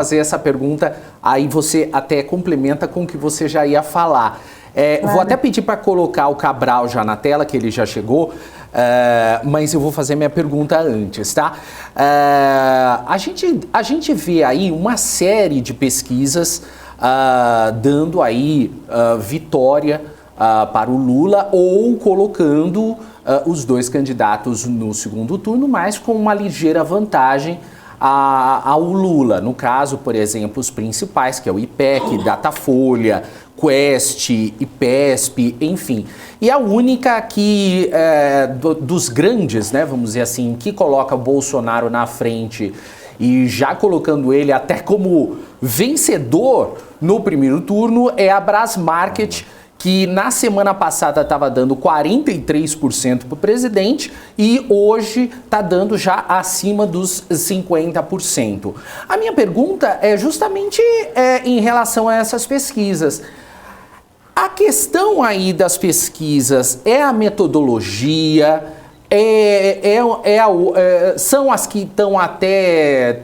fazer essa pergunta, aí você até complementa com o que você já ia falar. Claro. Vou até pedir para colocar o Cabral já na tela, que ele já chegou, mas eu vou fazer minha pergunta antes, tá? A gente vê aí uma série de pesquisas dando aí vitória para o Lula ou colocando os dois candidatos no segundo turno, mas com uma ligeira vantagem ao Lula. No caso, por exemplo, os principais, que é o IPEC, Datafolha, Quest, IPESP, enfim. E a única que, dos grandes, né, vamos dizer assim, que coloca o Bolsonaro na frente e já colocando ele até como vencedor no primeiro turno, é a Brasmarket, que na semana passada estava dando 43% para o presidente e hoje está dando já acima dos 50%. A minha pergunta é justamente em relação a essas pesquisas. A questão aí das pesquisas é a metodologia, são as que estão até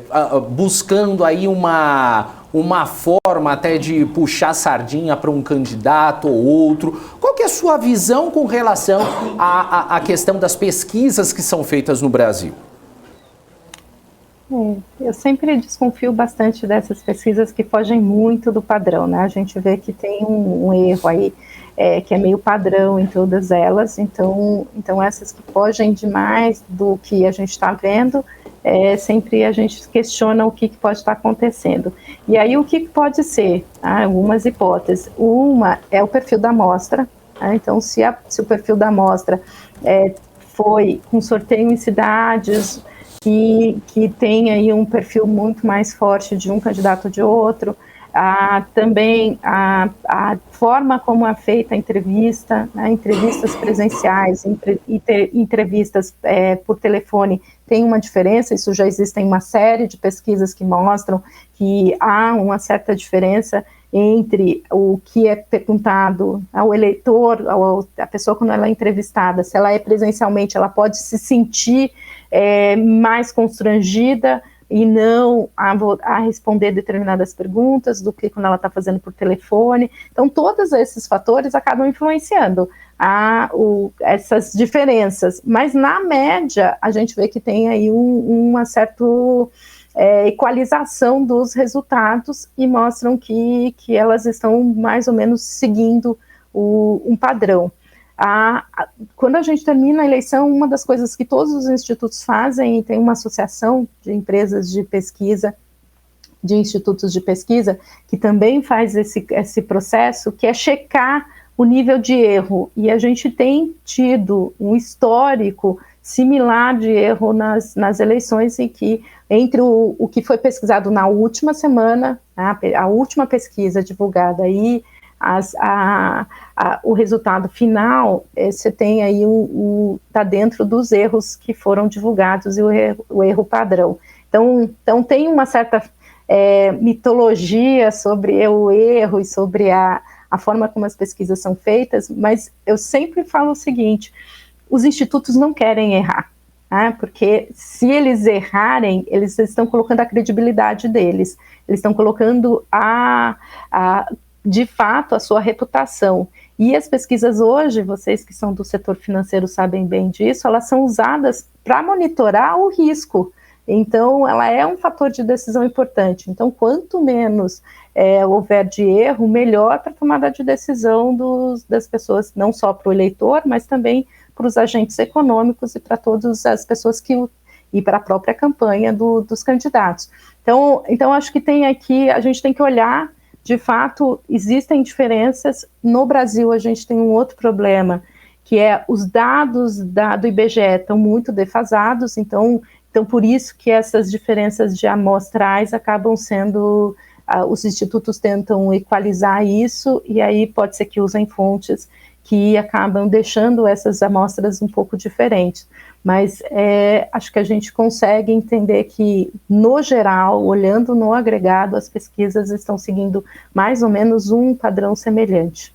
buscando aí uma forma até de puxar sardinha para um candidato ou outro. Qual que é a sua visão com relação à questão das pesquisas que são feitas no Brasil? Eu sempre desconfio bastante dessas pesquisas que fogem muito do padrão, né? A gente vê que tem um erro aí, que é meio padrão em todas elas, então essas que fogem demais do que a gente está vendo, sempre a gente questiona o que pode estar acontecendo. E aí o que pode ser? Algumas hipóteses. Uma é o perfil da amostra, então se o perfil da amostra foi com sorteio em cidades que tem aí um perfil muito mais forte de um candidato ou de outro, também a forma como é feita a entrevista, entrevistas presenciais, entrevistas por telefone, tem uma diferença. Isso já existem uma série de pesquisas que mostram que há uma certa diferença entre o que é perguntado ao eleitor, a pessoa quando ela é entrevistada, se ela é presencialmente, ela pode se sentir mais constrangida e não a responder determinadas perguntas do que quando ela está fazendo por telefone. Então, todos esses fatores acabam influenciando essas diferenças. Mas, na média, a gente vê que tem aí uma certa equalização dos resultados e mostram que elas estão mais ou menos seguindo um padrão. Quando a gente termina a eleição, uma das coisas que todos os institutos fazem, e tem uma associação de empresas de pesquisa, de institutos de pesquisa, que também faz esse processo, que é checar o nível de erro. E a gente tem tido um histórico similar de erro nas eleições, em que entre o que foi pesquisado na última semana, a última pesquisa divulgada e o resultado final, você tem aí está dentro dos erros que foram divulgados e o erro padrão. Então tem uma certa mitologia sobre o erro e sobre a forma como as pesquisas são feitas, mas eu sempre falo o seguinte: os institutos não querem errar, porque se eles errarem, eles estão colocando a credibilidade deles, eles estão colocando de fato a sua reputação. E as pesquisas hoje, vocês que são do setor financeiro sabem bem disso, elas são usadas para monitorar o risco. Então, ela é um fator de decisão importante. Então, quanto menos houver de erro, melhor para a tomada de decisão das pessoas, não só para o eleitor, mas também para os agentes econômicos e para todas as pessoas e para a própria campanha dos candidatos. Então, acho que a gente tem que olhar. De fato, existem diferenças. No Brasil, a gente tem um outro problema, que é os dados do IBGE estão muito defasados, então por isso que essas diferenças de amostrais acabam sendo, os institutos tentam equalizar isso, e aí pode ser que usem fontes que acabam deixando essas amostras um pouco diferentes. Mas acho que a gente consegue entender que, no geral, olhando no agregado, as pesquisas estão seguindo mais ou menos um padrão semelhante.